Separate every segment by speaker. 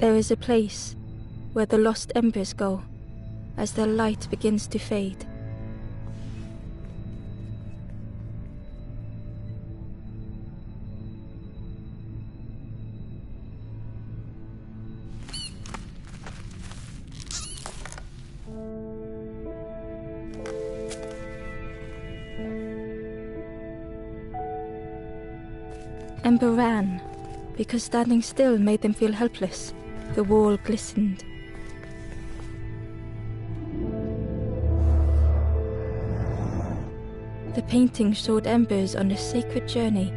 Speaker 1: There is a place where the lost embers go as their light begins to fade. Ember ran, because standing still made them feel helpless. The wall glistened. The painting showed embers on a sacred journey.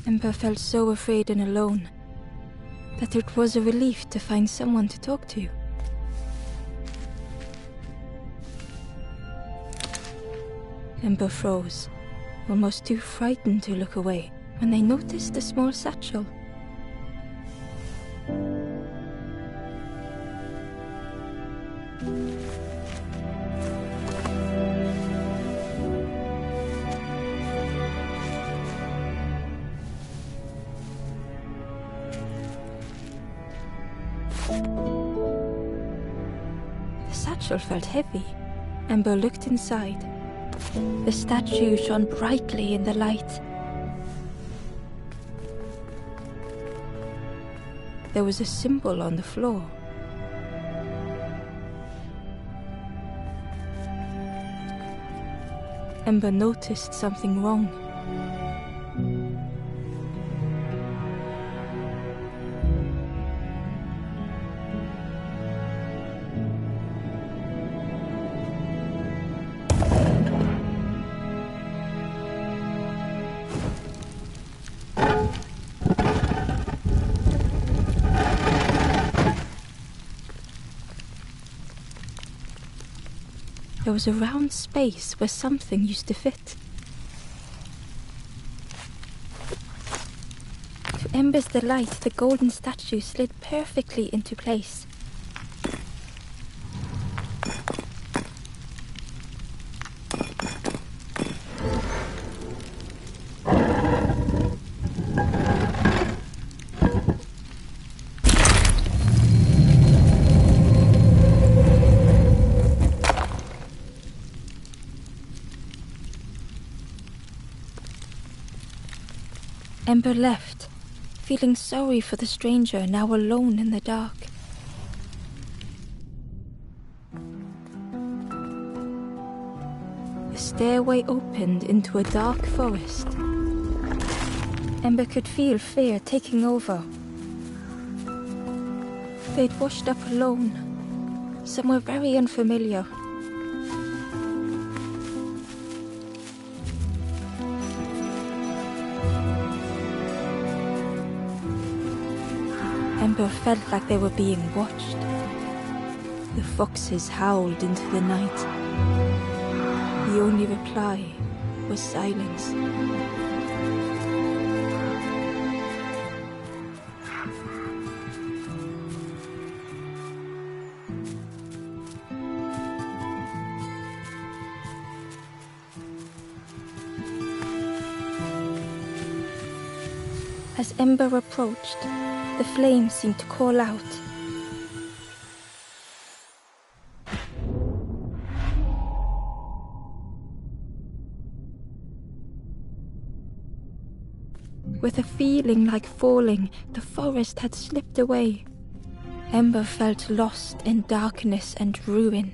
Speaker 1: Ember felt so afraid and alone that it was a relief to find someone to talk to. Ember froze, almost too frightened to look away, when they noticed a small satchel. The satchel felt heavy. Ember looked inside. The statue shone brightly in the light. There was a symbol on the floor. Ember noticed something wrong. There was a round space where something used to fit. To Ember's delight, the golden statue slid perfectly into place. Ember left, feeling sorry for the stranger now alone in the dark. The stairway opened into a dark forest. Ember could feel fear taking over. They'd washed up alone, somewhere very unfamiliar. Ember felt like they were being watched. The foxes howled into the night. The only reply was silence. As Ember approached, the flames seemed to call out. With a feeling like falling, the forest had slipped away. Ember felt lost in darkness and ruin.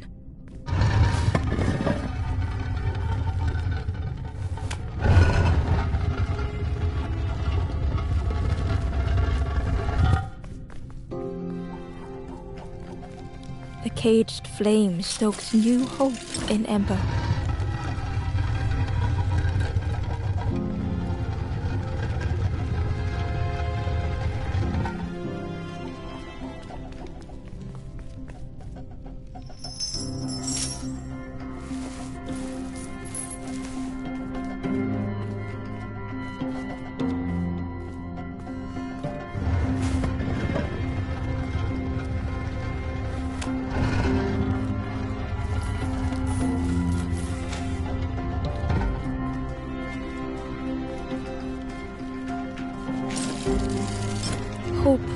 Speaker 1: The caged flame stoked new hope in Ember.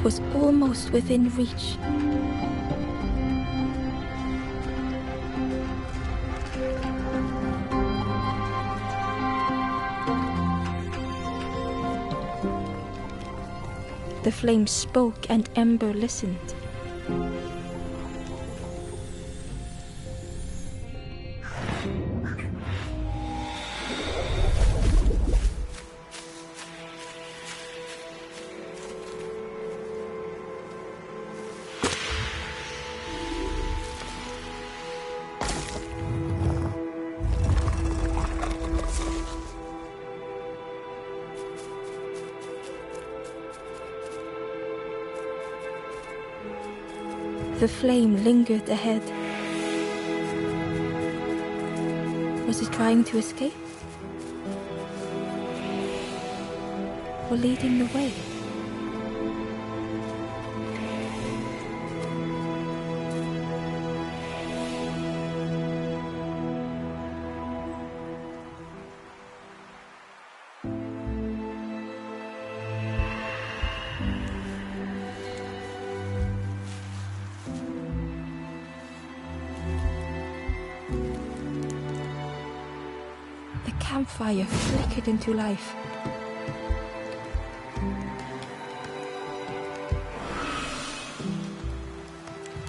Speaker 1: was almost within reach. The flame spoke and Ember listened. The flame lingered ahead. Was it trying to escape? Or leading the way? The campfire flickered into life.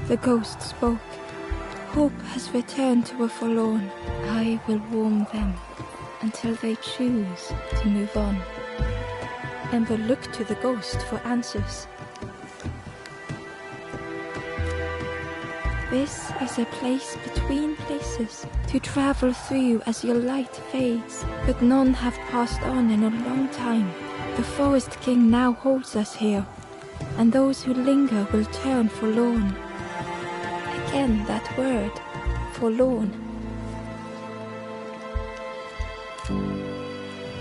Speaker 1: The ghost spoke. Hope has returned to a forlorn. I will warm them until they choose to move on. Ember looked to the ghost for answers. This is a place between places to travel through as your light fades, but none have passed on in a long time. The Forest King now holds us here, and those who linger will turn forlorn. Again that word, forlorn.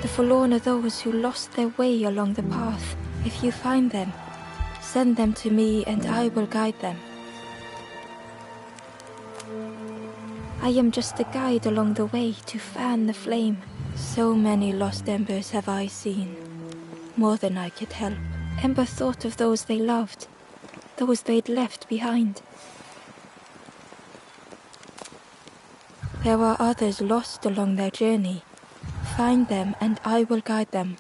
Speaker 1: The forlorn are those who lost their way along the path. If you find them, send them to me and I will guide them. I am just a guide along the way to fan the flame. So many lost embers have I seen, more than I could help. Ember thought of those they loved, those they'd left behind. There are others lost along their journey. Find them and I will guide them.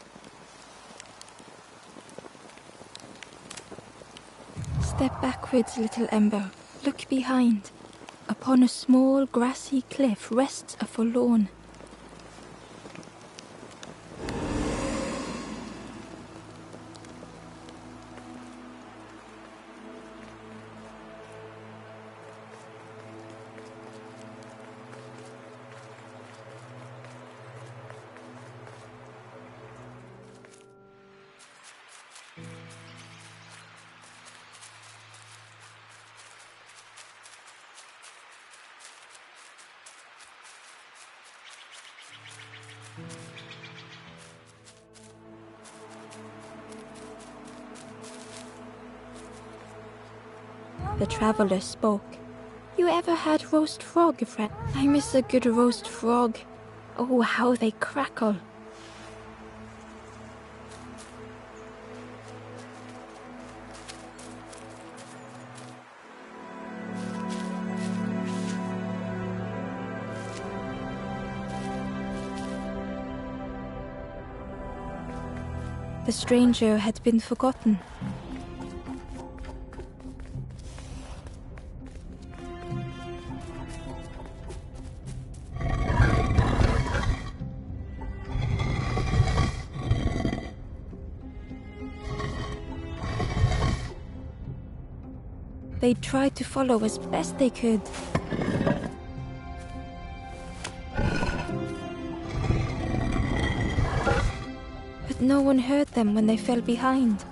Speaker 1: Step backwards, little Ember. Look behind. Upon a small grassy cliff rests a forlorn. The traveler spoke. You ever had roast frog, friend? I miss a good roast frog. Oh, how they crackle. The stranger had been forgotten. They tried to follow as best they could. But no one heard them when they fell behind.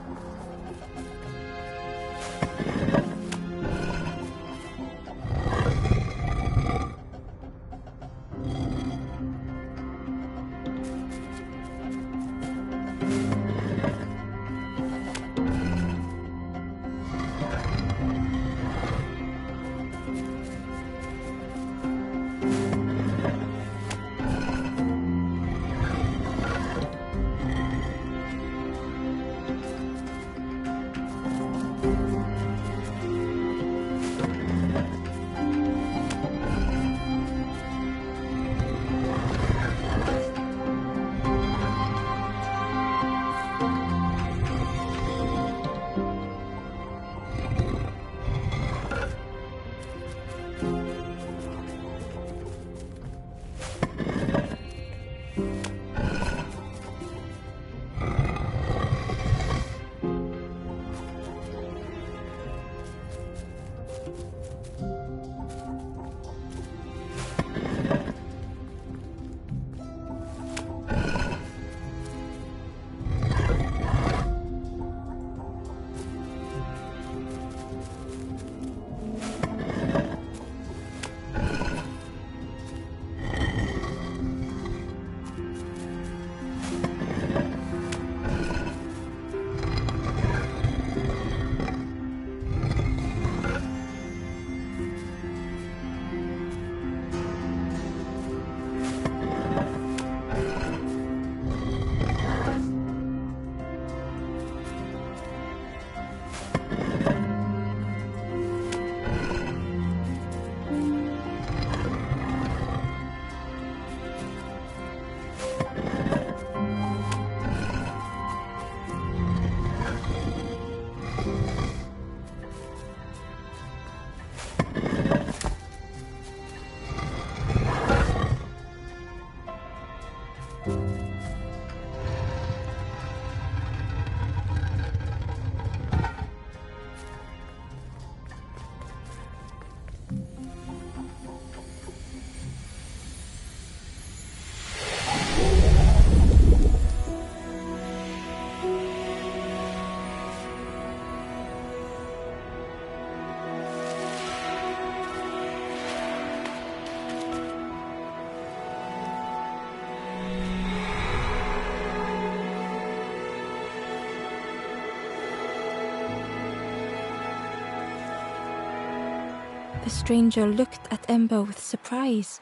Speaker 1: The stranger looked at Ember with surprise.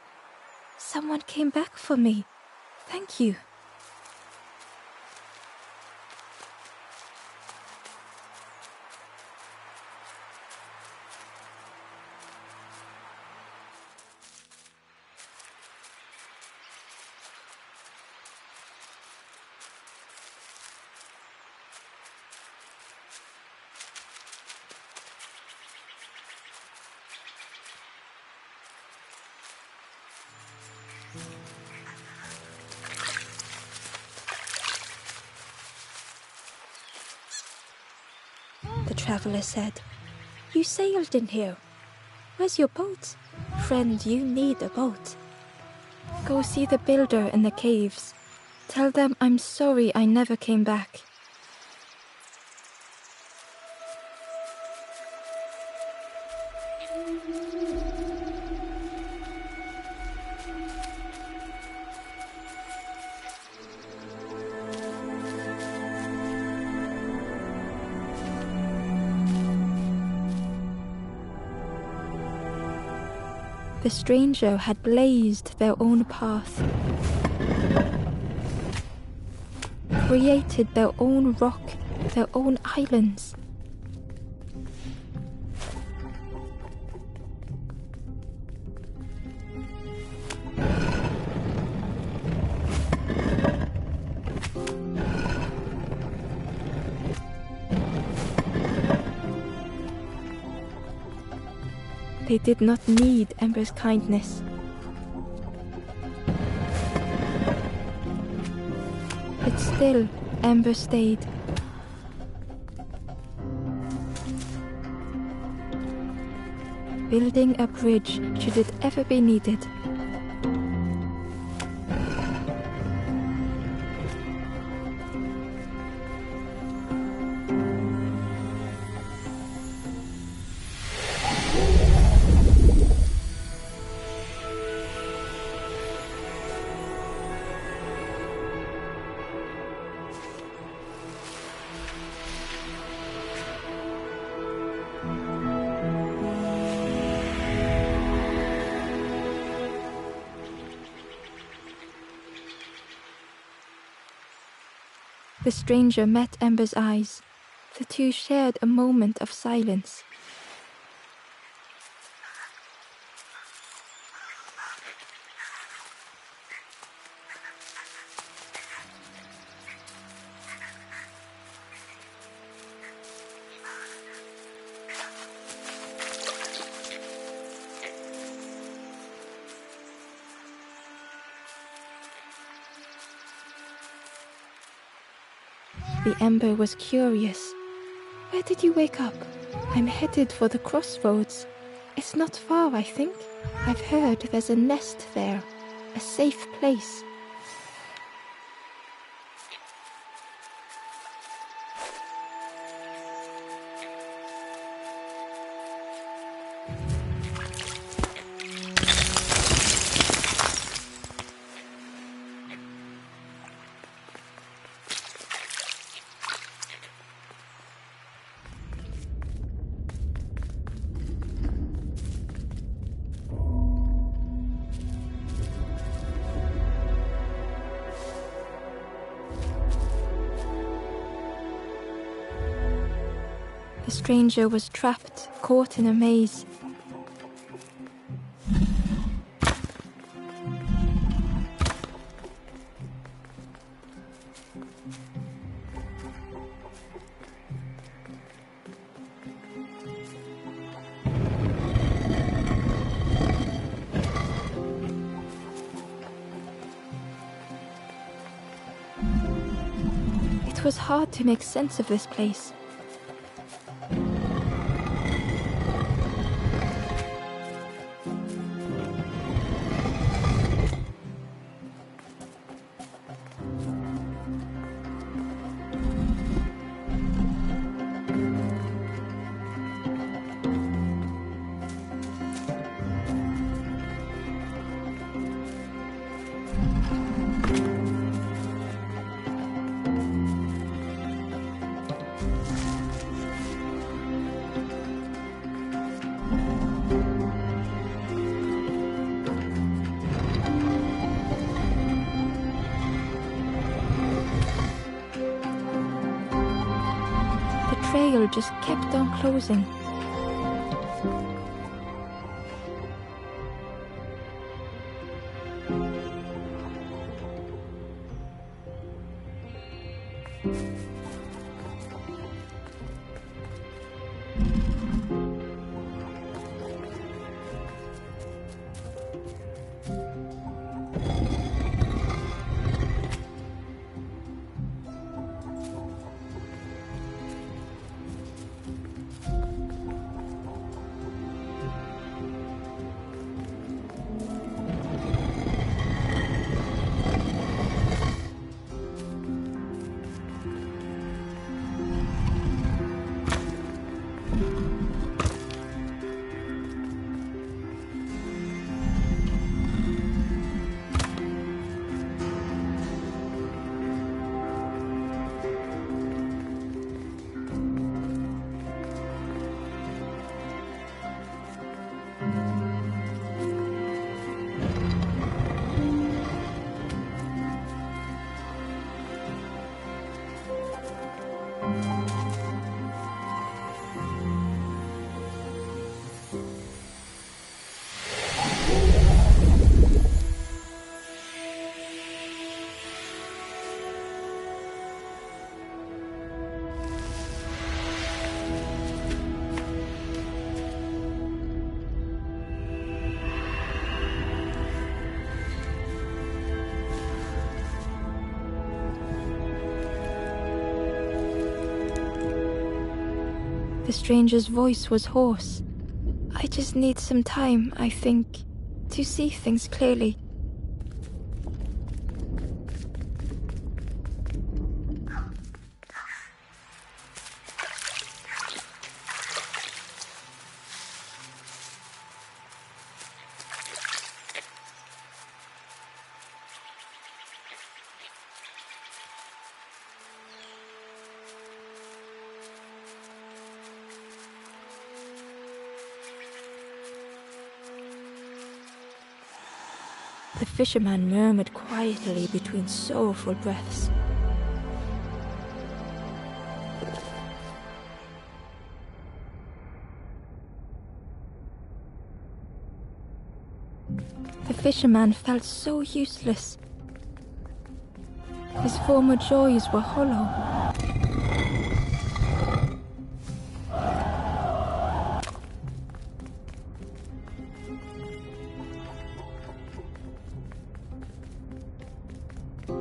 Speaker 1: Someone came back for me. Thank you. The traveler said, "You sailed in here. Where's your boat? Friend, you need a boat. Go see the builder in the caves. Tell them I'm sorry I never came back." The stranger had blazed their own path, created their own rock, their own islands. They did not need Ember's kindness. But still, Ember stayed. Building a bridge should it ever be needed. The stranger met Ember's eyes. The two shared a moment of silence. The Ember was curious. "Where did you wake up?" "I'm headed for the crossroads. It's not far, I think. I've heard there's a nest there, a safe place." The stranger was trapped, caught in a maze. It was hard to make sense of this place. just kept on closing. The stranger's voice was hoarse. I just need some time, I think, to see things clearly. The fisherman murmured quietly between sorrowful breaths. The fisherman felt so useless. His former joys were hollow.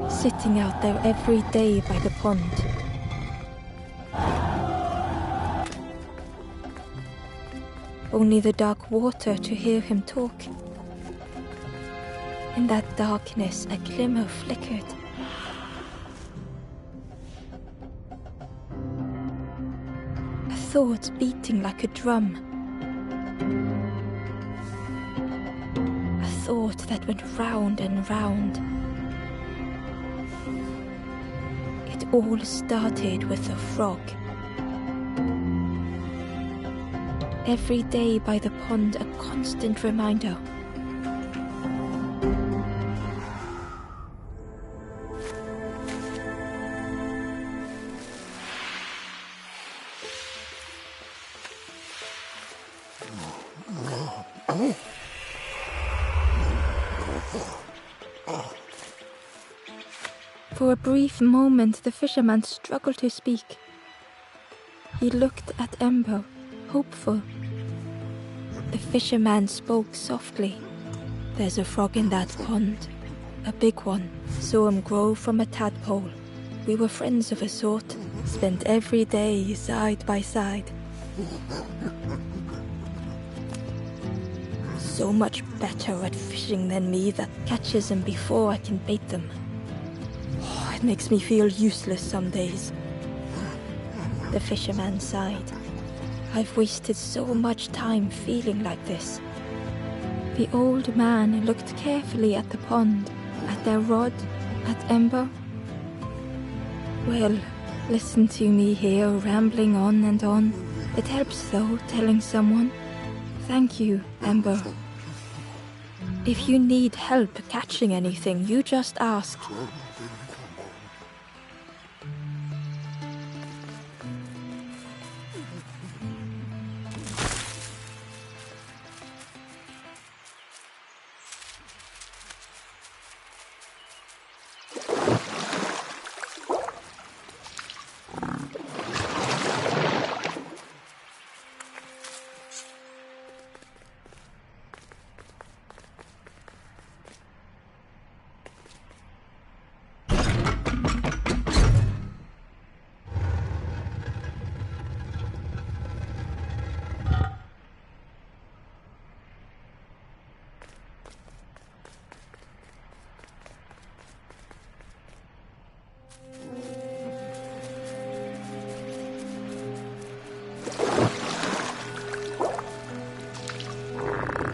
Speaker 1: Sitting out there every day by the pond. Only the dark water to hear him talk. In that darkness, a glimmer flickered. A thought beating like a drum. A thought that went round and round. It all started with a frog. Every day by the pond, a constant reminder. For a brief moment, the fisherman struggled to speak. He looked at Ember, hopeful. The fisherman spoke softly. "There's a frog in that pond. A big one. Saw him grow from a tadpole. We were friends of a sort. Spent every day side by side. So much better at fishing than me that catches them before I can bait them. It makes me feel useless some days." The fisherman sighed. "I've wasted so much time feeling like this." The old man looked carefully at the pond, at their rod, at Ember. "Well, listen to me here, rambling on and on. It helps, though, telling someone. Thank you, Ember. If you need help catching anything, you just ask."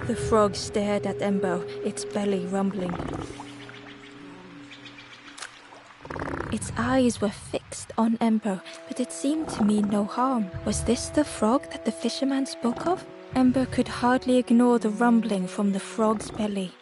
Speaker 1: The frog stared at Ember, its belly rumbling. Its eyes were fixed on Ember, but it seemed to mean no harm. Was this the frog that the fisherman spoke of? Ember could hardly ignore the rumbling from the frog's belly.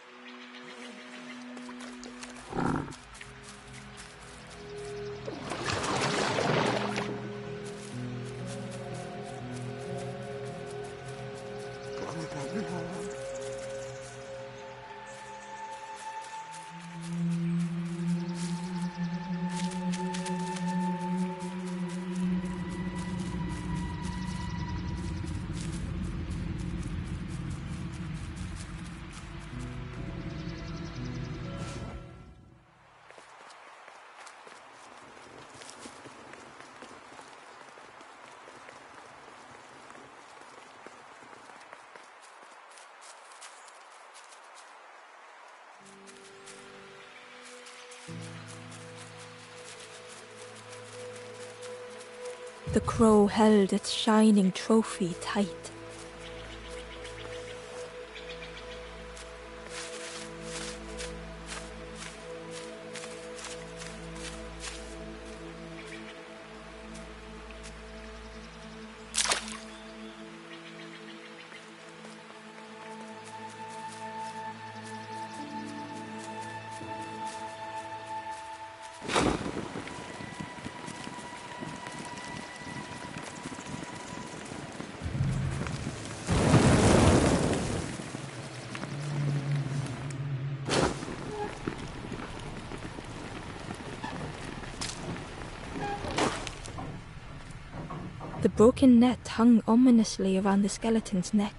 Speaker 1: The crow held its shining trophy tight. The broken net hung ominously around the skeleton's neck.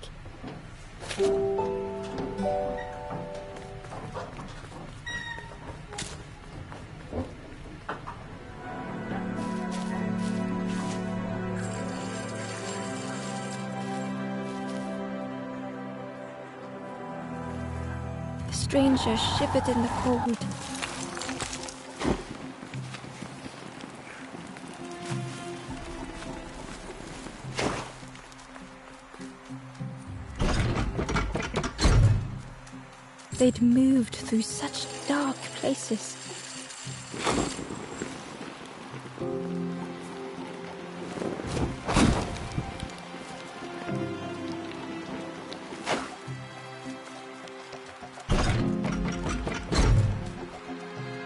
Speaker 1: The stranger shivered in the cold. They'd moved through such dark places.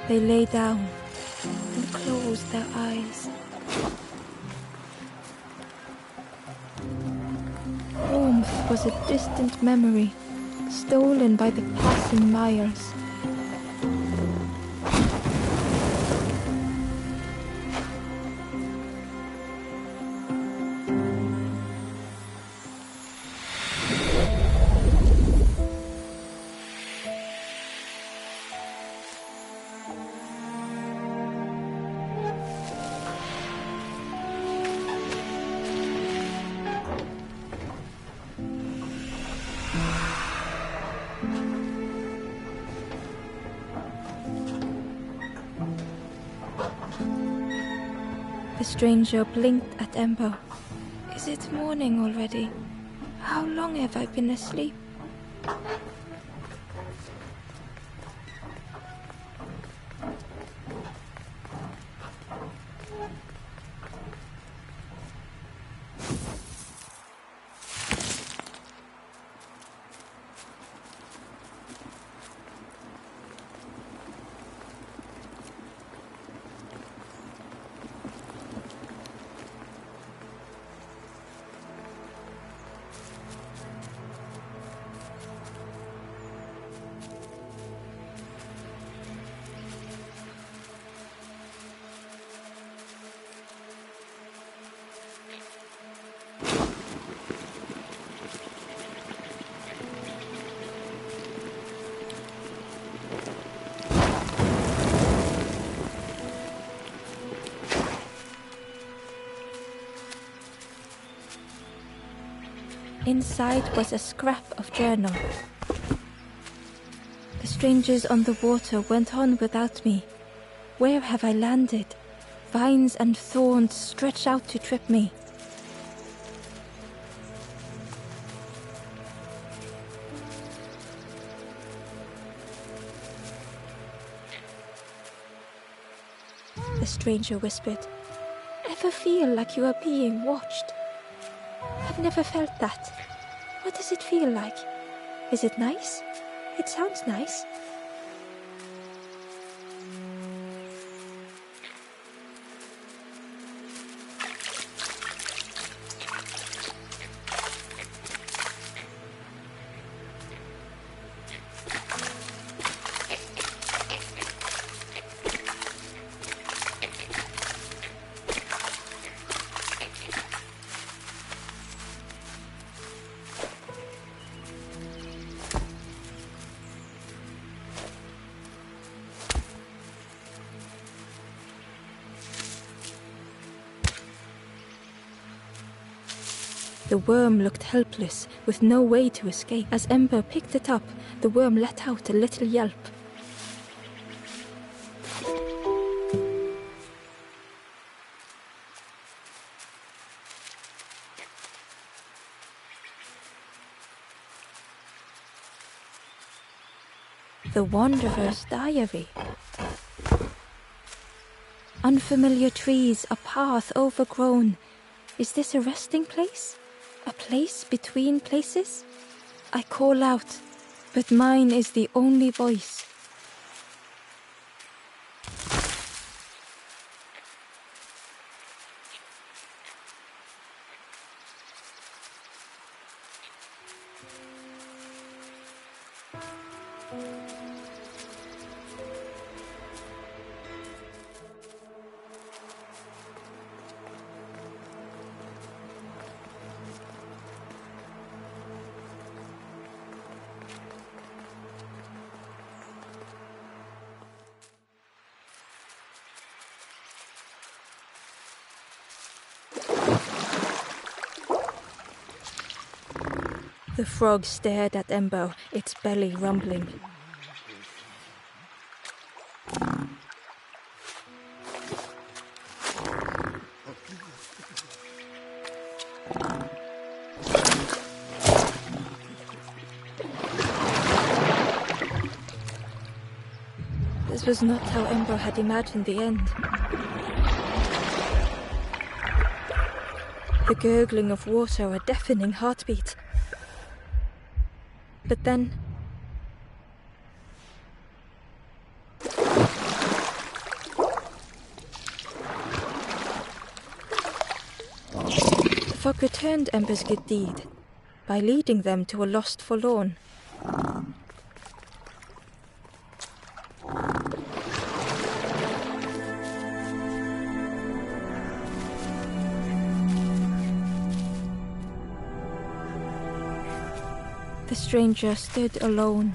Speaker 1: They lay down and closed their eyes. Warmth was a distant memory, stolen by the passing miles. The stranger blinked at Ember. Is it morning already? How long have I been asleep? Inside was a scrap of journal. The strangers on the water went on without me. Where have I landed? Vines and thorns stretch out to trip me. the stranger whispered. Ever feel like you are being watched? I've never felt that. What does it feel like? Is it nice? It sounds nice. The worm looked helpless, with no way to escape. As Ember picked it up, the worm let out a little yelp. The Wanderer's Diary. Unfamiliar trees, a path overgrown. Is this a resting place? A place between places? I call out, but mine is the only voice. The frog stared at Ember, its belly rumbling. This was not how Ember had imagined the end. The gurgling of water, a deafening heartbeat. But then... the fog returned Ember's good deed by leading them to a lost forlorn. The stranger stood alone.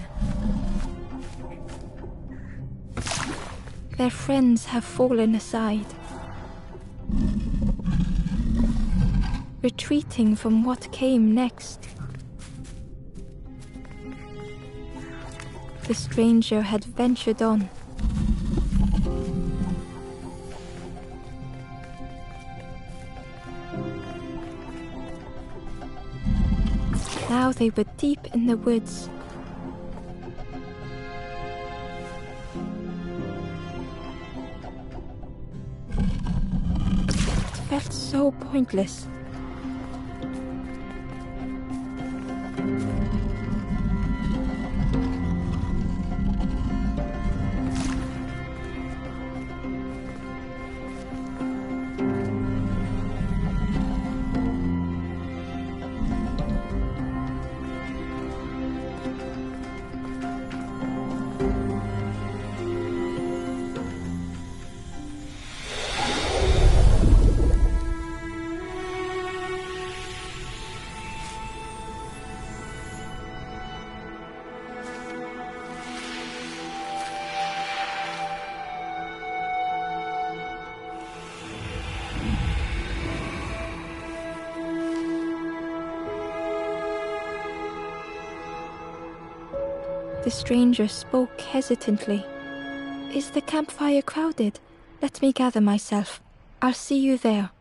Speaker 1: Their friends have fallen aside, retreating from what came next. The stranger had ventured on. Now they were deep in the woods. It felt so pointless. The stranger spoke hesitantly. Is the campfire crowded? Let me gather myself. I'll see you there.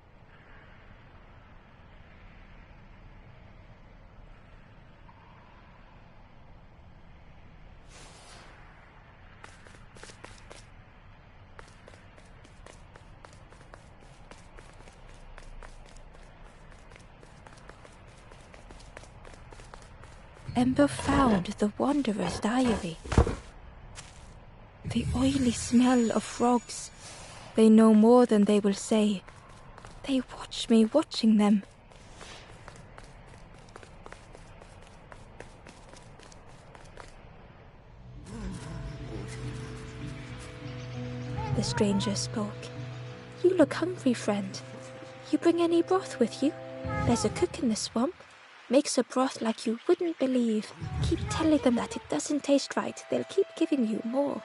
Speaker 1: Ember found the Wanderer's diary. The oily smell of frogs. They know more than they will say. They watch me watching them. The stranger spoke. You look hungry, friend. You bring any broth with you? There's a cook in the swamp. Makes a broth like you wouldn't believe. Keep telling them that it doesn't taste right. They'll keep giving you more.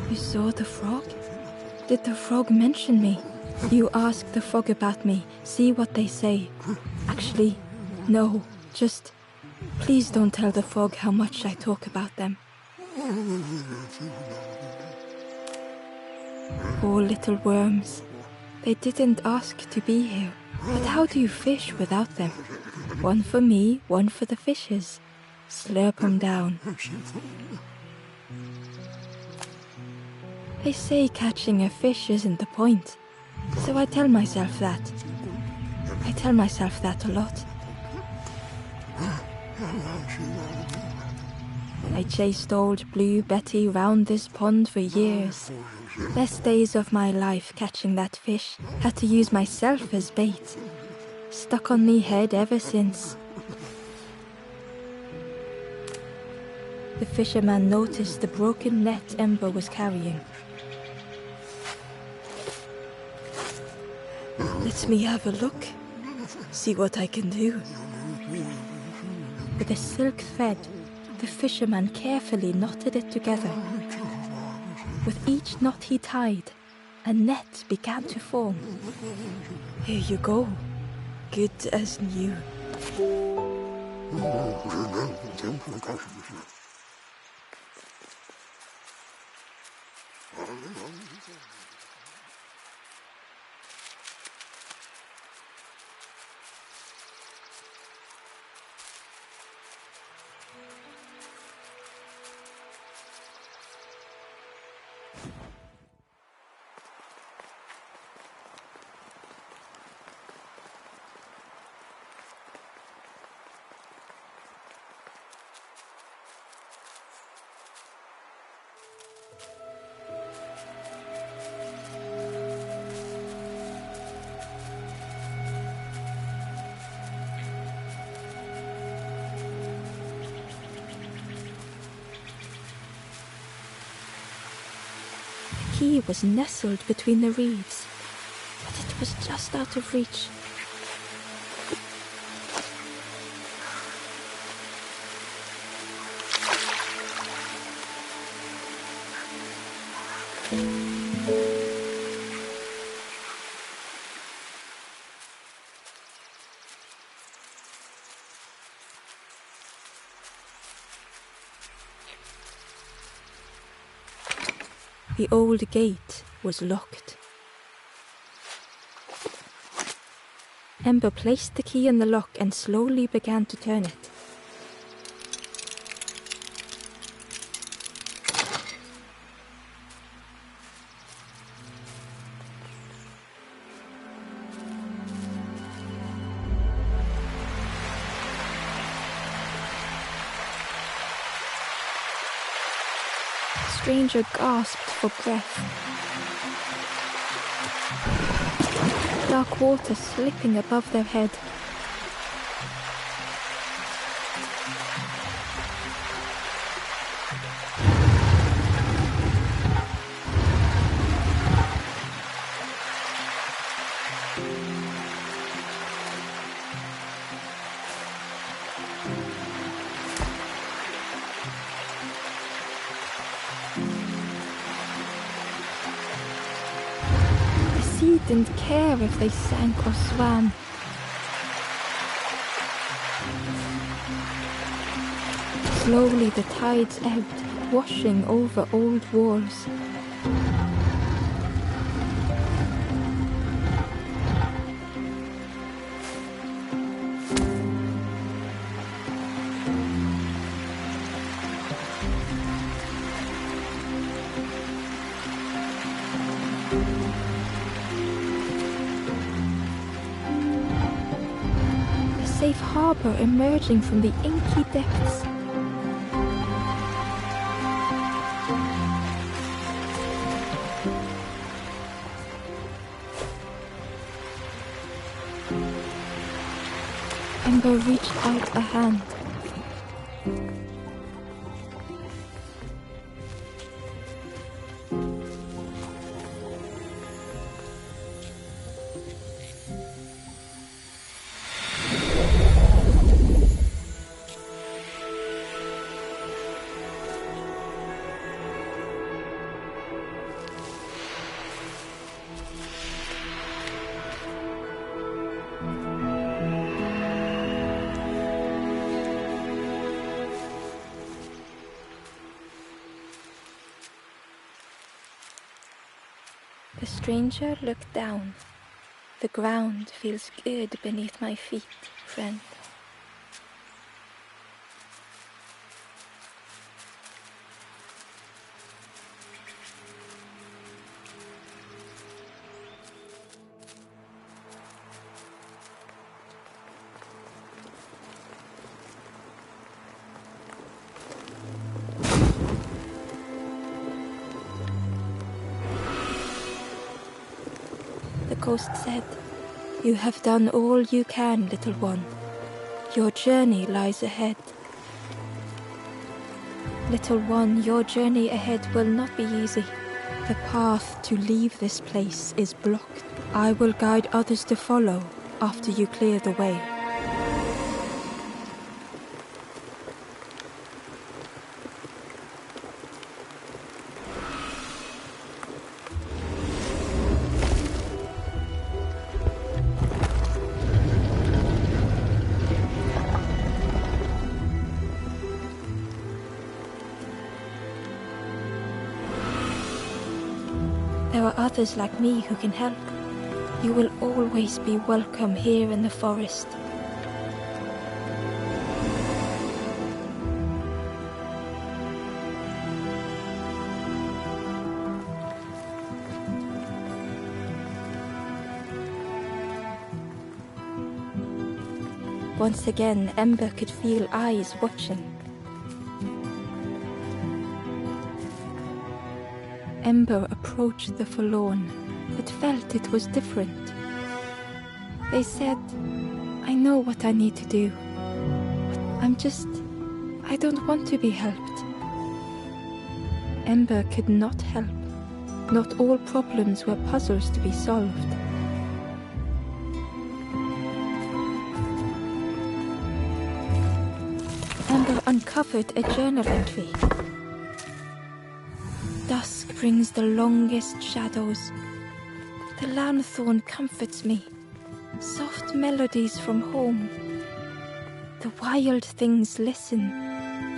Speaker 1: You saw the frog? Did the frog mention me? You ask the frog about me, see what they say. Actually, no, just please don't tell the frog how much I talk about them. Poor little worms. They didn't ask to be here. But how do you fish without them? One for me, one for the fishes. Slurp 'em down. They say catching a fish isn't the point. So I tell myself that. I tell myself that a lot. I chased old Blue Betty round this pond for years. Best days of my life catching that fish. Had to use myself as bait. Stuck on me head ever since. The fisherman noticed the broken net Ember was carrying. Let me have a look. See what I can do. With a silk thread, the fisherman carefully knotted it together. With each knot he tied, a net began to form. Here you go. Good as new. The key was nestled between the reeds, but it was just out of reach. The old gate was locked. Ember placed the key in the lock and slowly began to turn it. The stranger gasped for breath. Dark water slipping above their head. He didn't care if they sank or swam. Slowly the tides ebbed, washing over old walls. A safe harbor emerging from the inky depths. Ember reached out a hand. The stranger looked down. The ground feels good beneath my feet, friend. The ghost said, "You have done all you can, little one. Your journey lies ahead." Little one, your journey ahead will not be easy. The path to leave this place is blocked. I will guide others to follow after you clear the way. There are others like me who can help. You will always be welcome here in the forest. Once again, Ember could feel eyes watching. Ember approached the forlorn, but felt it was different. They said, "I know what I need to do. I don't want to be helped." Ember could not help. Not all problems were puzzles to be solved. Ember uncovered a journal entry. Dusk brings the longest shadows. The lanthorn comforts me. Soft melodies from home. The wild things listen.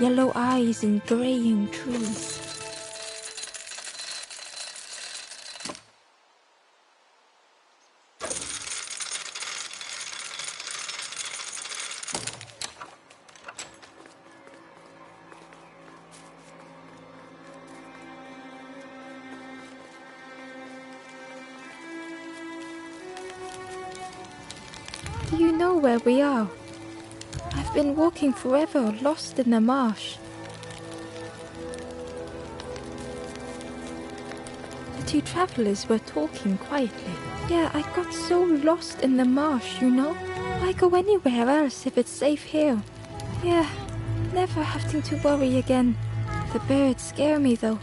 Speaker 1: Yellow eyes in graying trees. Do you know where we are? I've been walking forever, lost in the marsh. The two travelers were talking quietly. Yeah, I got so lost in the marsh, you know? Why go anywhere else if it's safe here? Yeah, never having to worry again. The birds scare me though.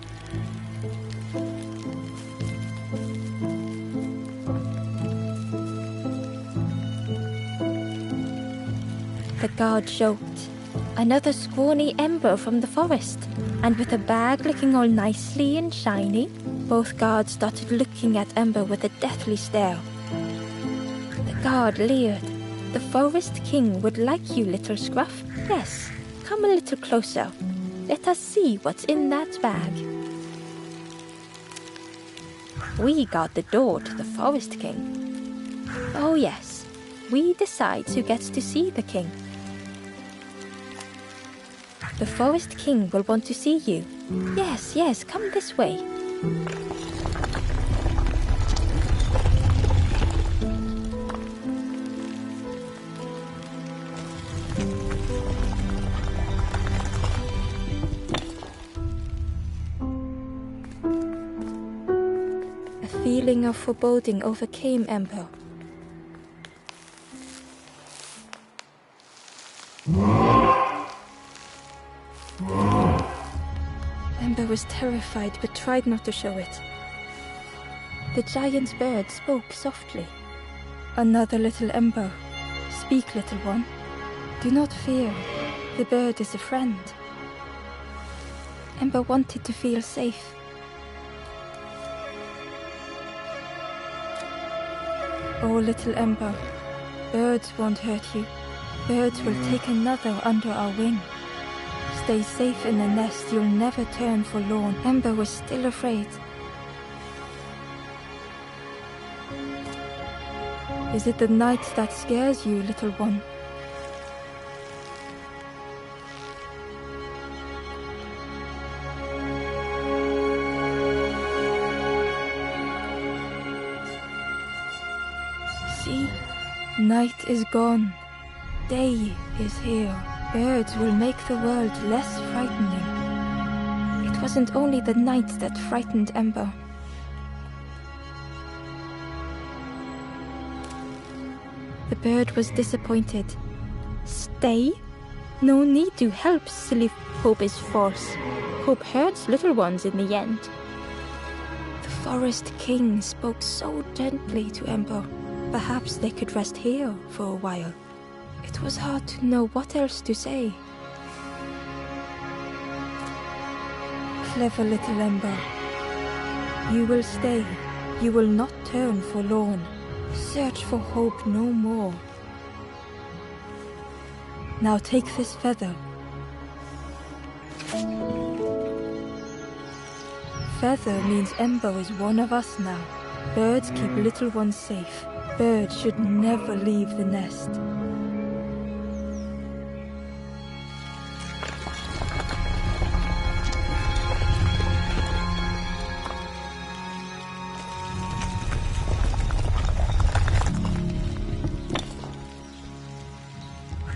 Speaker 1: The guard joked. Another scrawny Ember from the forest, and with a bag looking all nicely and shiny. Both guards started looking at Ember with a deathly stare. The guard leered. The forest king would like you, little scruff. Yes, come a little closer. Let us see what's in that bag. We guard the door to the Forest King. Oh yes, we decide who gets to see the king. The Forest King will want to see you. Yes, come this way. A feeling of foreboding overcame Ember. Ember was terrified but tried not to show it. The giant bird spoke softly. Another little Ember. Speak, little one. Do not fear. The bird is a friend. Ember wanted to feel safe. Oh, little Ember. Birds won't hurt you. Birds will take another under our wing. Stay safe in the nest, you'll never turn forlorn. Ember was still afraid. Is it the night that scares you, little one? See, night is gone. Day is here. Birds will make the world less frightening. It wasn't only the night that frightened Ember. The bird was disappointed. Stay? No need to help, silly. Hope is false. Hope hurts little ones in the end. The Forest King spoke so gently to Ember. Perhaps they could rest here for a while. It was hard to know what else to say. Clever little Ember. You will stay. You will not turn forlorn. Search for hope no more. Now take this feather. Feather means Ember is one of us now. Birds keep little ones safe. Birds should never leave the nest.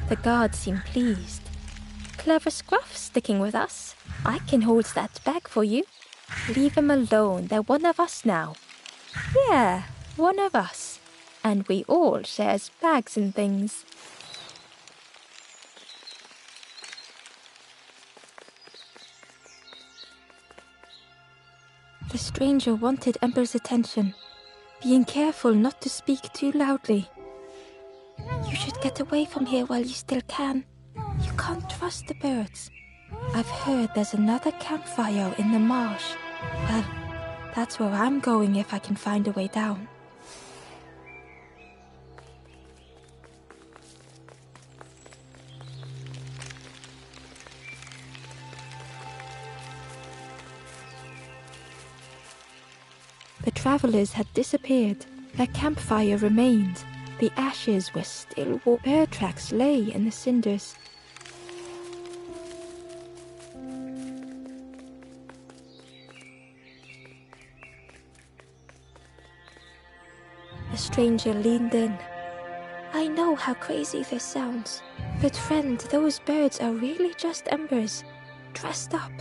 Speaker 1: The guards seem pleased. Clever Scruff sticking with us. I can hold that bag for you. Leave them alone, they're one of us now. Yeah, one of us. And we all shares bags and things. The stranger wanted Ember's attention, being careful not to speak too loudly. You should get away from here while you still can. You can't trust the birds. I've heard there's another campfire in the marsh. Well, that's where I'm going if I can find a way down. The travelers had disappeared. Their campfire remained. The ashes were still warm. Bear tracks lay in the cinders. The stranger leaned in. I know how crazy this sounds, but friend, those birds are really just embers, dressed up.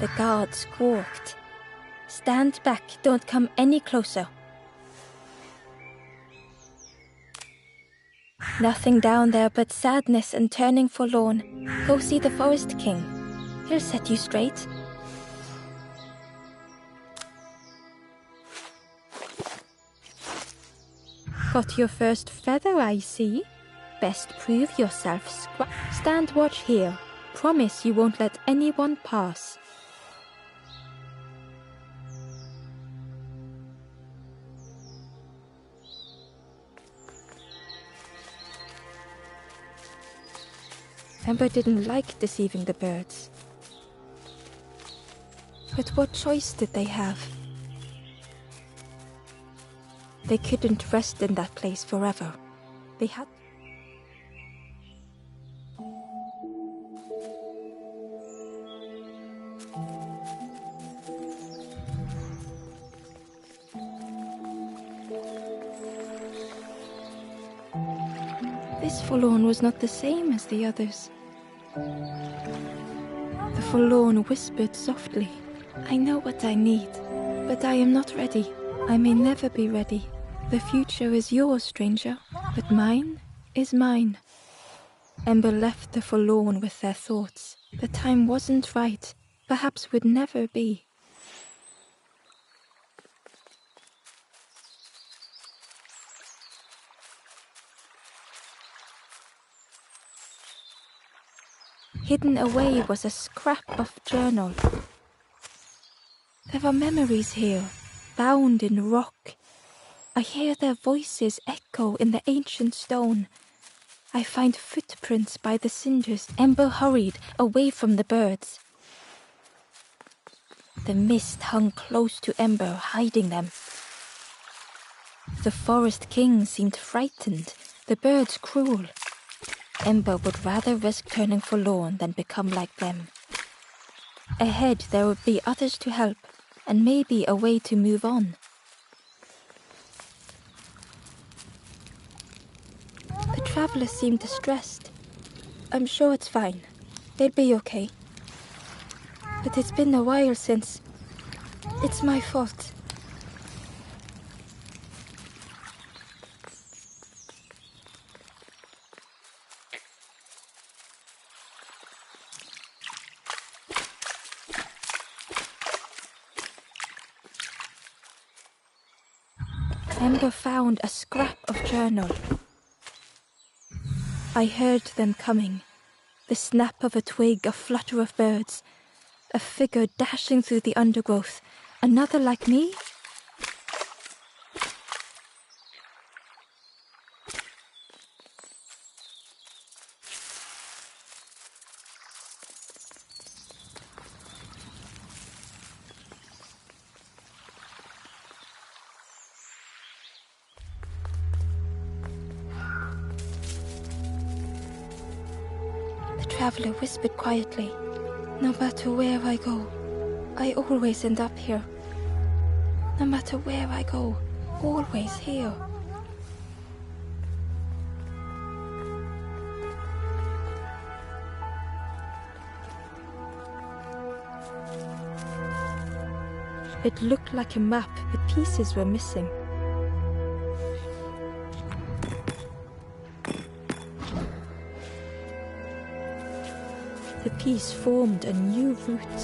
Speaker 1: The guard squawked. Stand back, don't come any closer. Nothing down there but sadness and turning forlorn. Go see the Forest King. He'll set you straight. Got your first feather, I see. Best prove yourself, Stand watch here. Promise you won't let anyone pass. Ember didn't like deceiving the birds. But what choice did they have? They couldn't rest in that place forever. They had... This forlorn was not the same as the others. The forlorn whispered softly, "I know what I need, but I am not ready. I may never be ready. The future is yours, stranger, but mine is mine." Ember left the forlorn with their thoughts. The time wasn't right, perhaps would never be. Hidden away was a scrap of journal. There are memories here, bound in rock. I hear their voices echo in the ancient stone. I find footprints by the cinders. Ember hurried away from the birds. The mist hung close to Ember, hiding them. The forest king seemed frightened, the birds cruel. Ember would rather risk turning forlorn than become like them. Ahead there would be others to help, and maybe a way to move on. The travelers seemed distressed. I'm sure it's fine. They'll be okay. But it's been a while since... It's my fault. Ember found a scrap of journal. I heard them coming. The snap of a twig, a flutter of birds. A figure dashing through the undergrowth. Another like me? The traveler whispered quietly, "No matter where I go, I always end up here. No matter where I go, always here." It looked like a map, but pieces were missing. The piece formed a new route.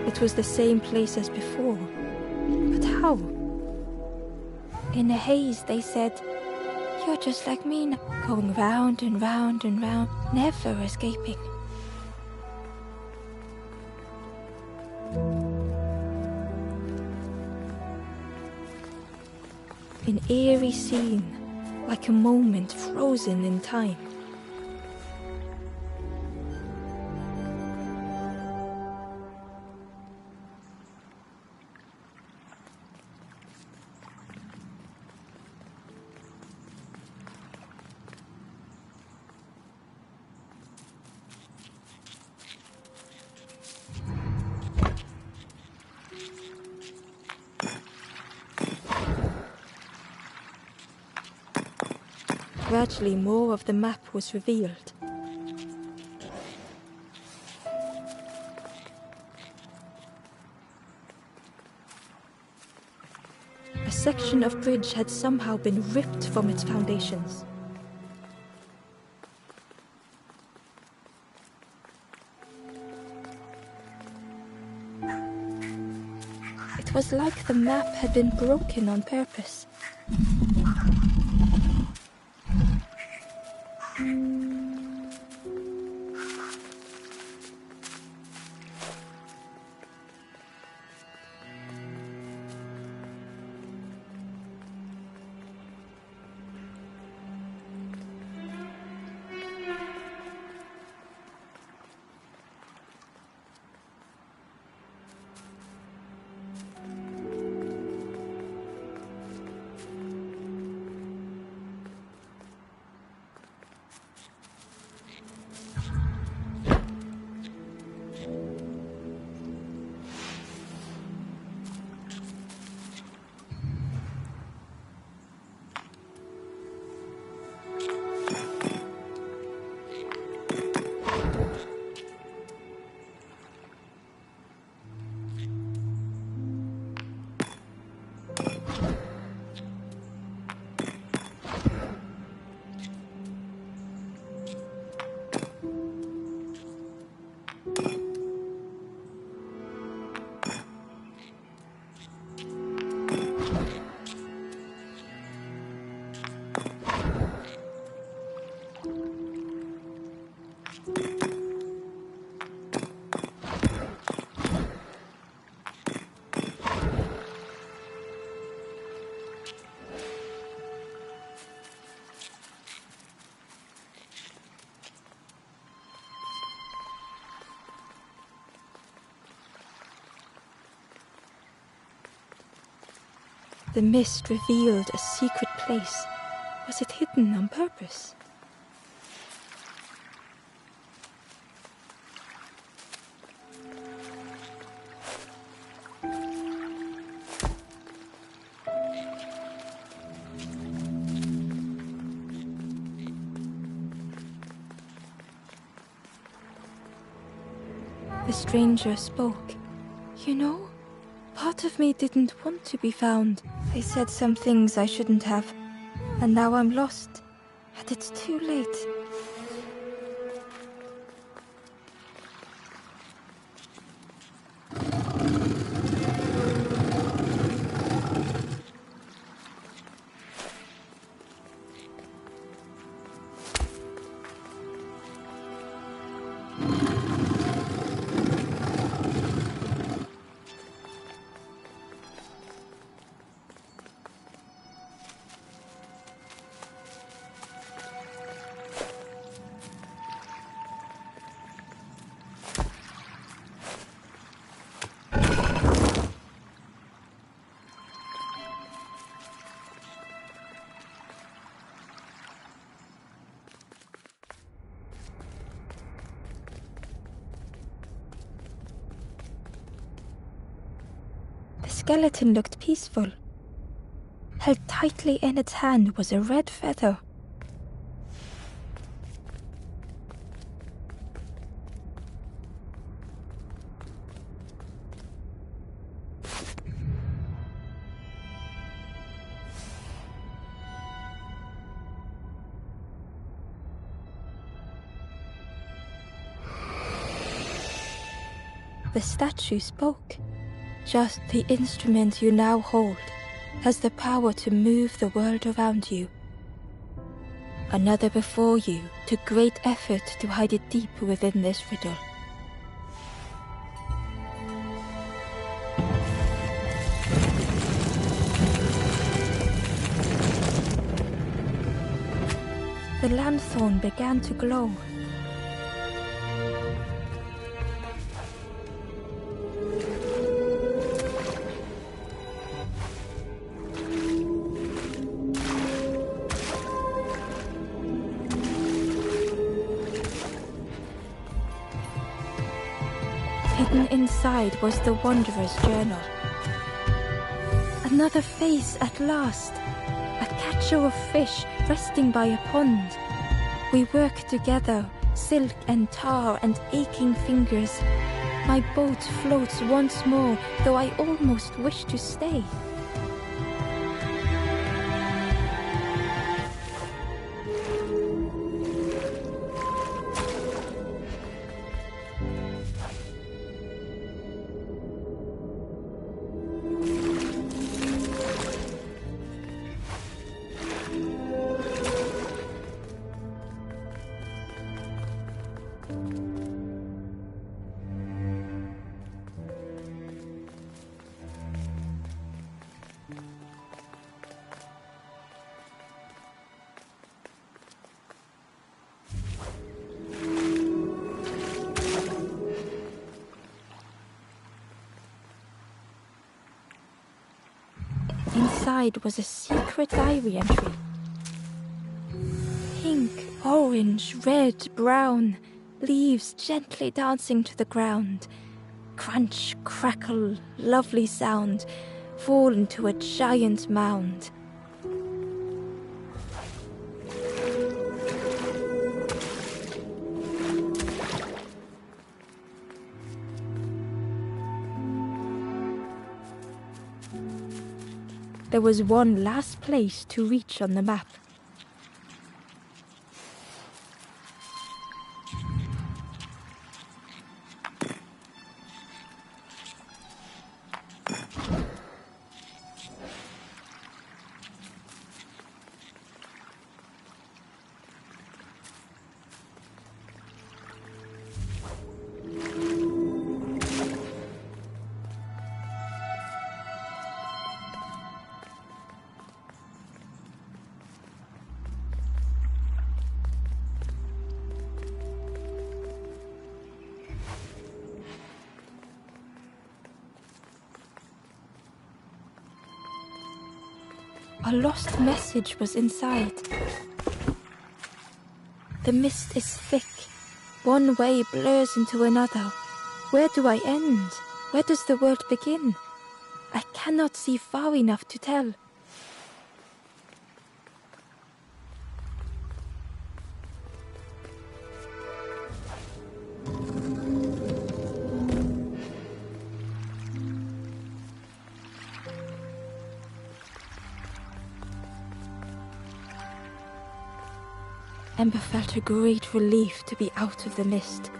Speaker 1: It was the same place as before. But how? In a haze, they said, "You're just like me now, going round and round and round, never escaping." An eerie scene, like a moment frozen in time. Gradually, more of the map was revealed. A section of bridge had somehow been ripped from its foundations. It was like the map had been broken on purpose. The mist revealed a secret place. Was it hidden on purpose? The stranger spoke. You know, part of me didn't want to be found. I said some things I shouldn't have. And now I'm lost. And it's too late. The skeleton looked peaceful. Held tightly in its hand was a red feather. The statue spoke. Just the instrument you now hold has the power to move the world around you. Another before you took great effort to hide it deep within this riddle. The lanthorn began to glow. Hidden inside was the Wanderer's journal. Another face at last. A catcher of fish resting by a pond. We work together, silk and tar and aching fingers. My boat floats once more, though I almost wish to stay. Inside was a secret diary entry. Pink, orange, red, brown, leaves gently dancing to the ground. Crunch, crackle, lovely sound, fall into a giant mound. There was one last place to reach on the map. A lost message was inside. The mist is thick. One way blurs into another. Where do I end? Where does the world begin? I cannot see far enough to tell. Ember felt a great relief to be out of the mist.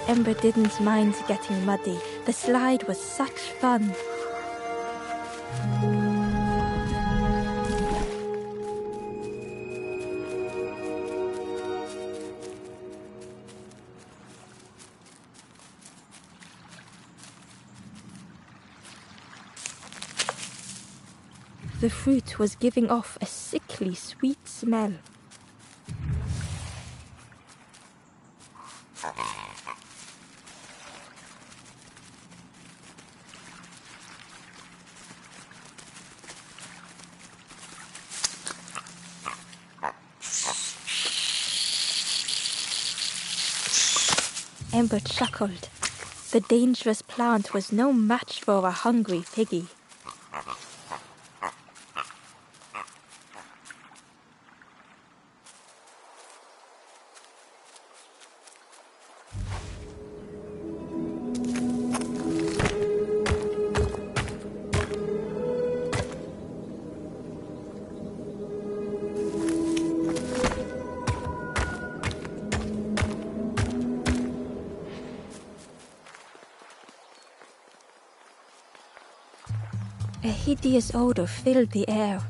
Speaker 1: Ember didn't mind getting muddy. The slide was such fun. The fruit was giving off a sickly sweet smell. Ember chuckled. The dangerous plant was no match for a hungry piggy. A hideous odor filled the air.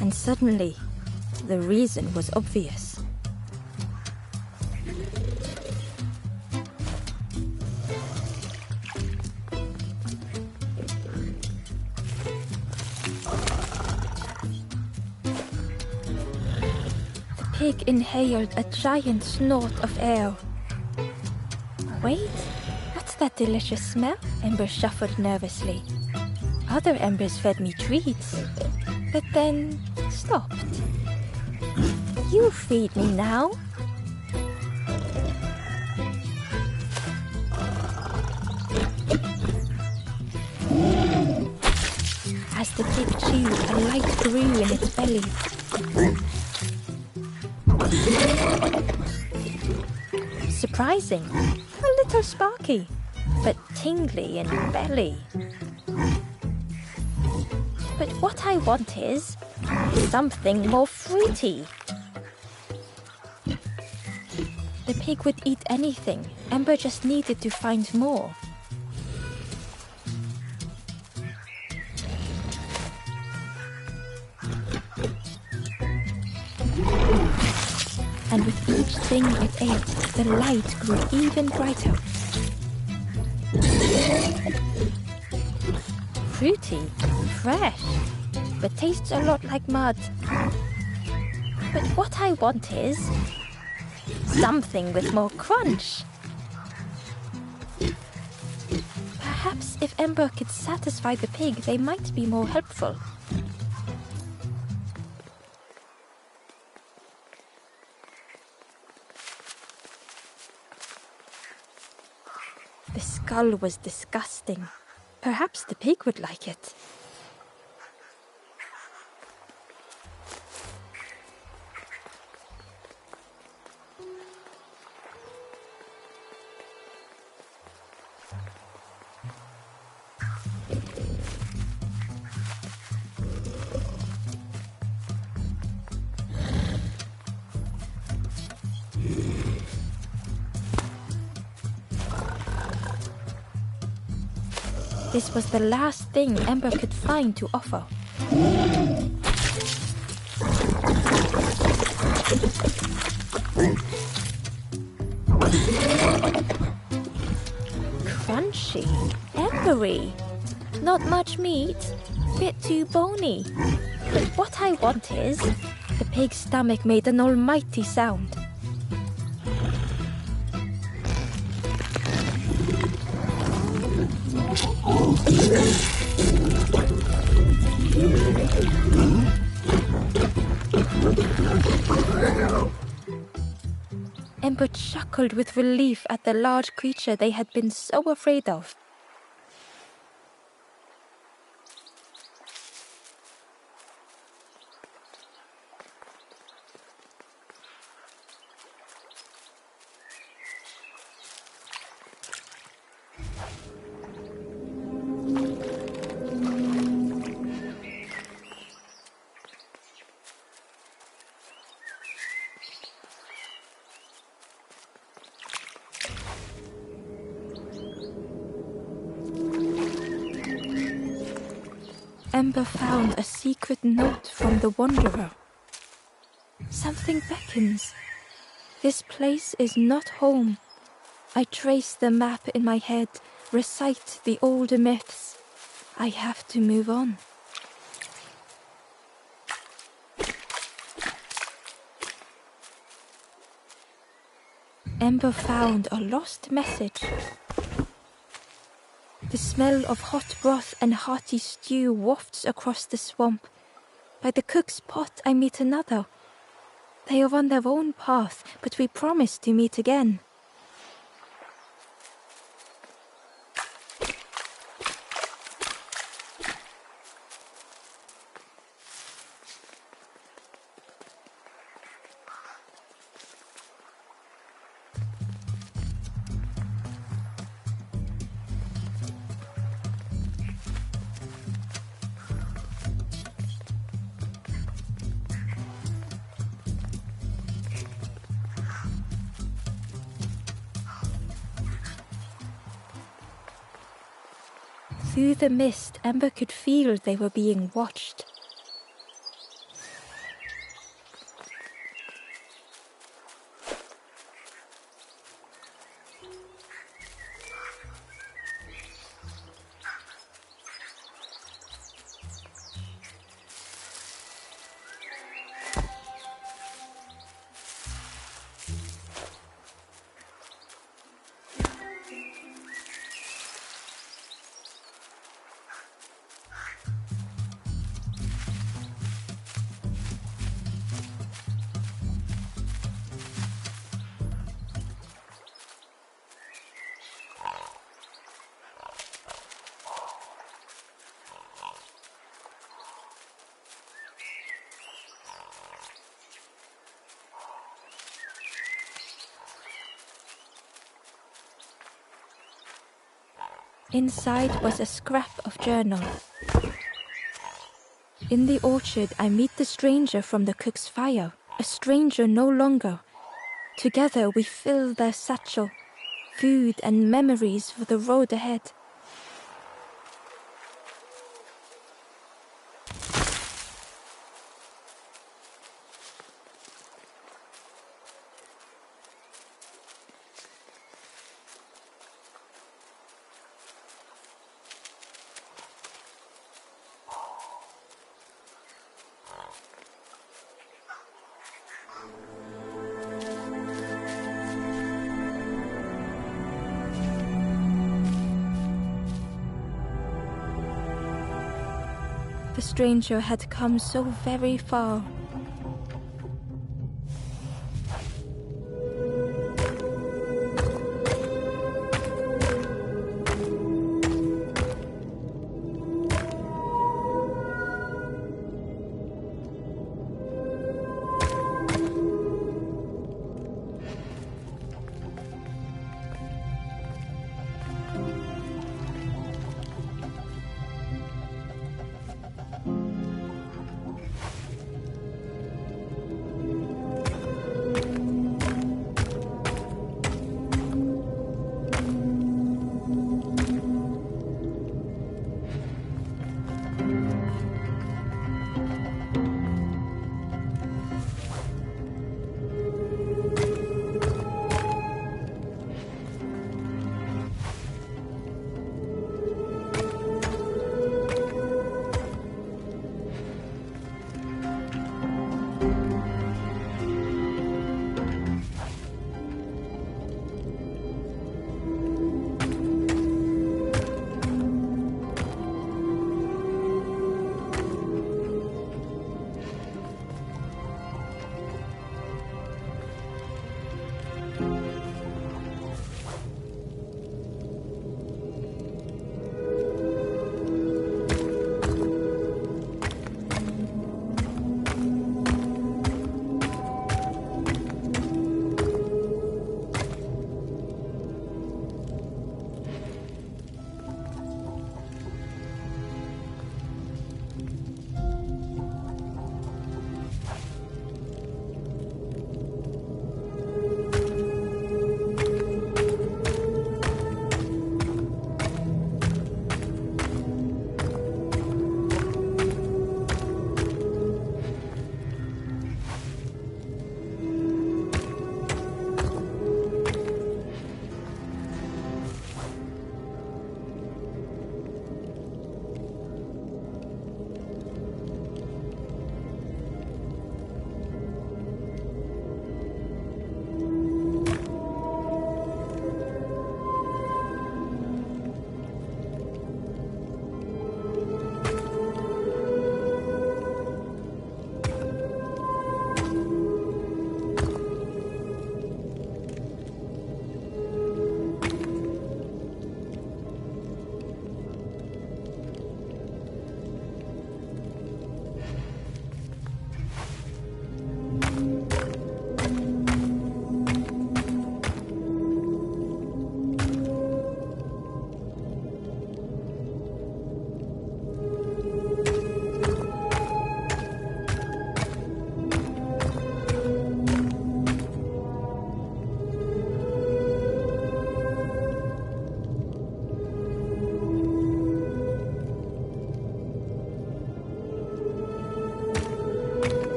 Speaker 1: And suddenly, the reason was obvious. The pig inhaled a giant snort of air. Wait, what's that delicious smell? Ember shuffled nervously. Other embers fed me treats, but then stopped. You feed me now. As the pig chewed, a light grew in its belly. Surprising, a little sparky, but tingly in belly. But what I want is something more fruity. The pig would eat anything. Ember just needed to find more. And with each thing it ate, the light grew even brighter. Fruity, fresh, but tastes a lot like mud. But what I want is something with more crunch. Perhaps if Ember could satisfy the pig, they might be more helpful. The skull was disgusting. Perhaps the pig would like it. This was the last thing Ember could find to offer. Crunchy, embery. Not much meat, bit too bony. But what I want is... The pig's stomach made an almighty sound. Ember chuckled with relief at the large creature they had been so afraid of. Ember found a secret note from the Wanderer. Something beckons. This place is not home. I trace the map in my head, recite the older myths. I have to move on. Ember found a lost message. The smell of hot broth and hearty stew wafts across the swamp. By the cook's pot I meet another. They are on their own path, but we promise to meet again. Through the mist, Ember could feel they were being watched. Inside was a scrap of journal. In the orchard, I meet the stranger from the cook's fire, a stranger no longer. Together we fill their satchel, food and memories for the road ahead. The stranger had come so very far.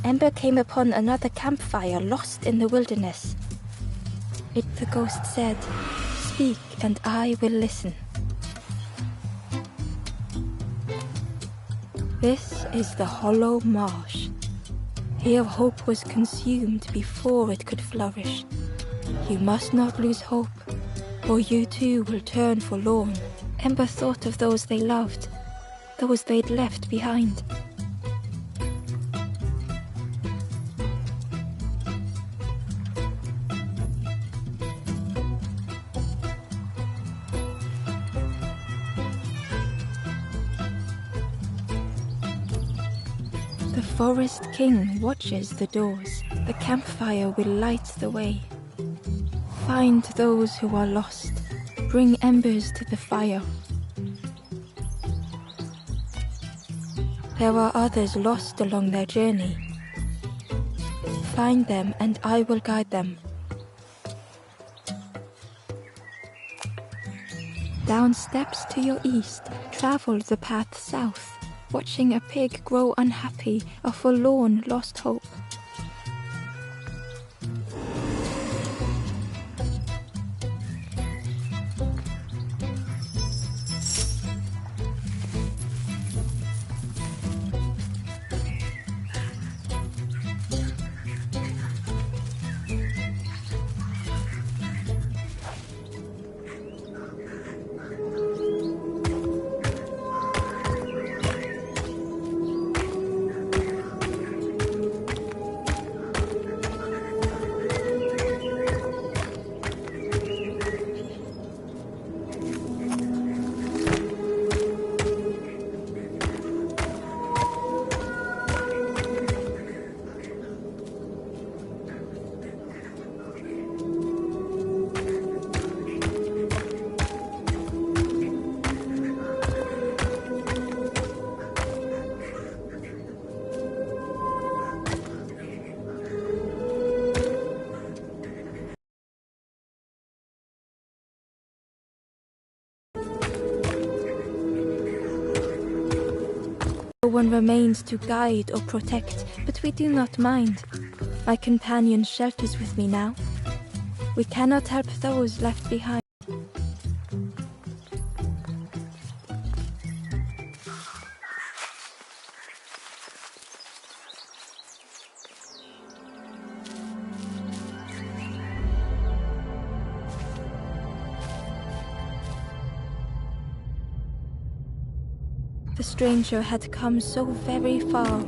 Speaker 1: Ember came upon another campfire lost in the wilderness. The ghost said, "Speak, and I will listen." This is the Hollow Marsh. Here hope was consumed before it could flourish. You must not lose hope, or you too will turn forlorn. Ember thought of those they loved, those they'd left behind. The Forest King watches the doors. The campfire will light the way. Find those who are lost. Bring embers to the fire. There are others lost along their journey. Find them and I will guide them. Down steps to your east, travel the path south. Watching a pig grow unhappy, a forlorn lost hope. No one remains to guide or protect, but we do not mind. My companion shelters with me now. We cannot help those left behind. The stranger had come so very far.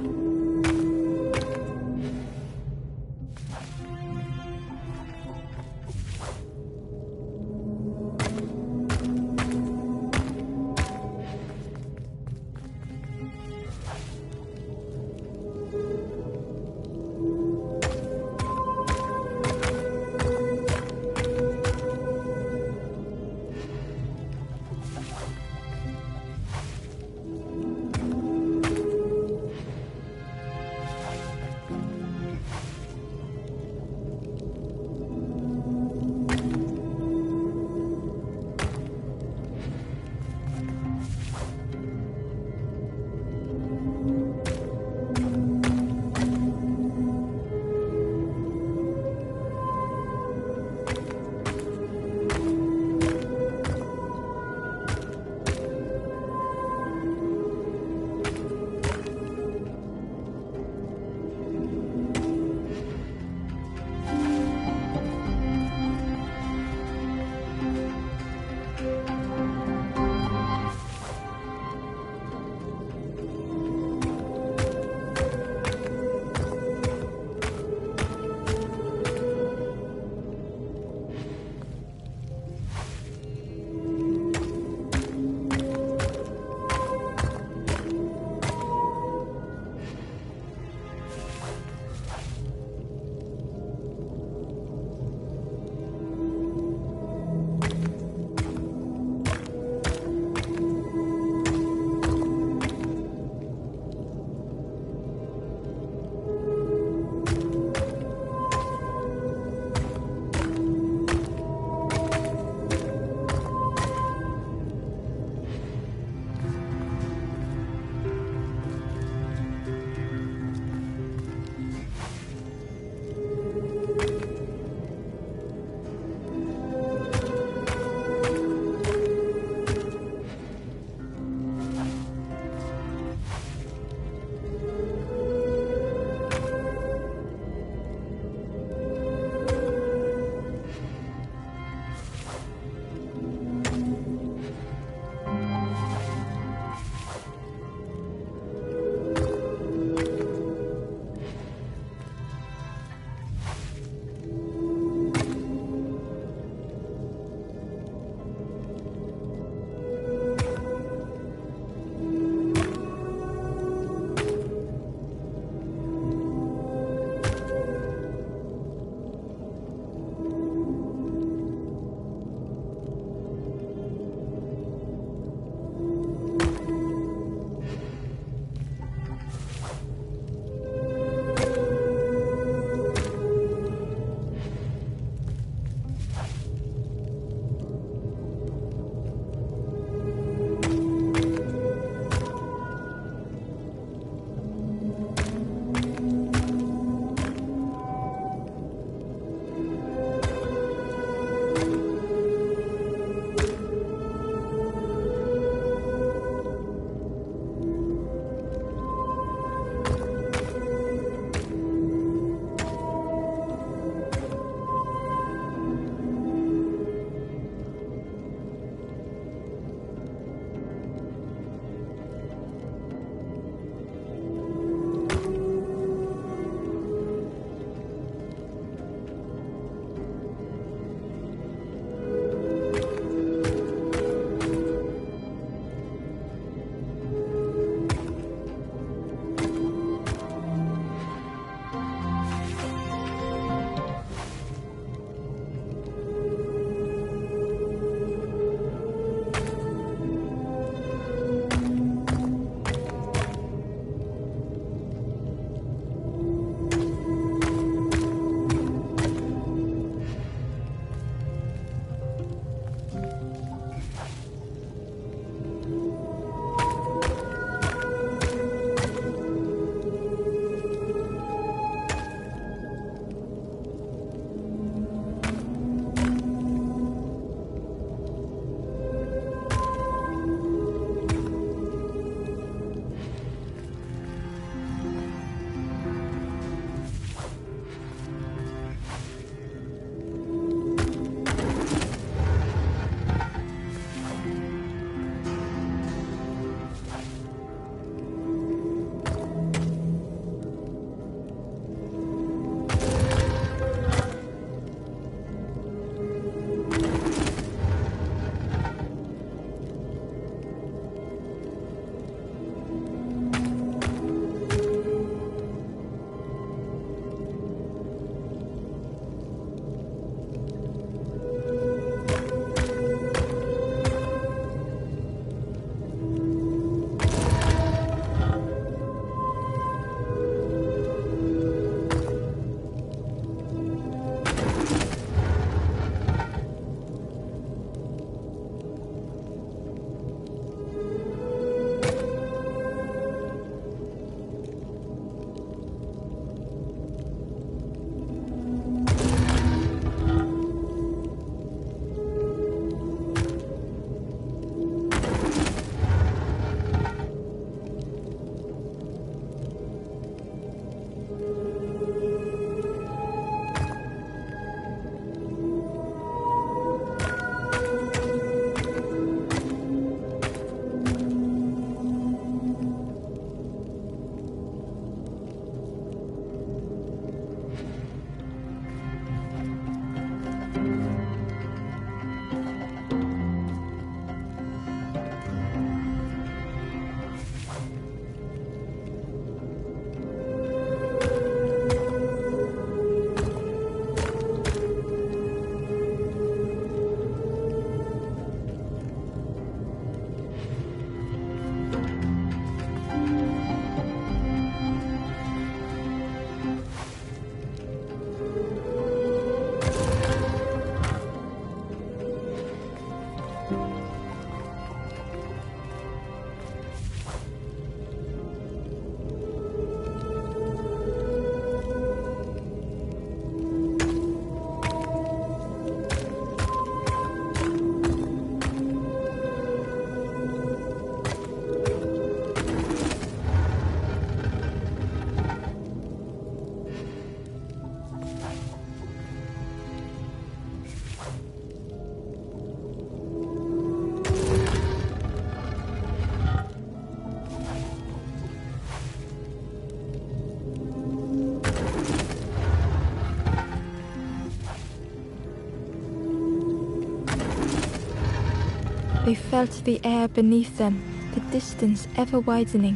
Speaker 1: They felt the air beneath them, the distance ever widening.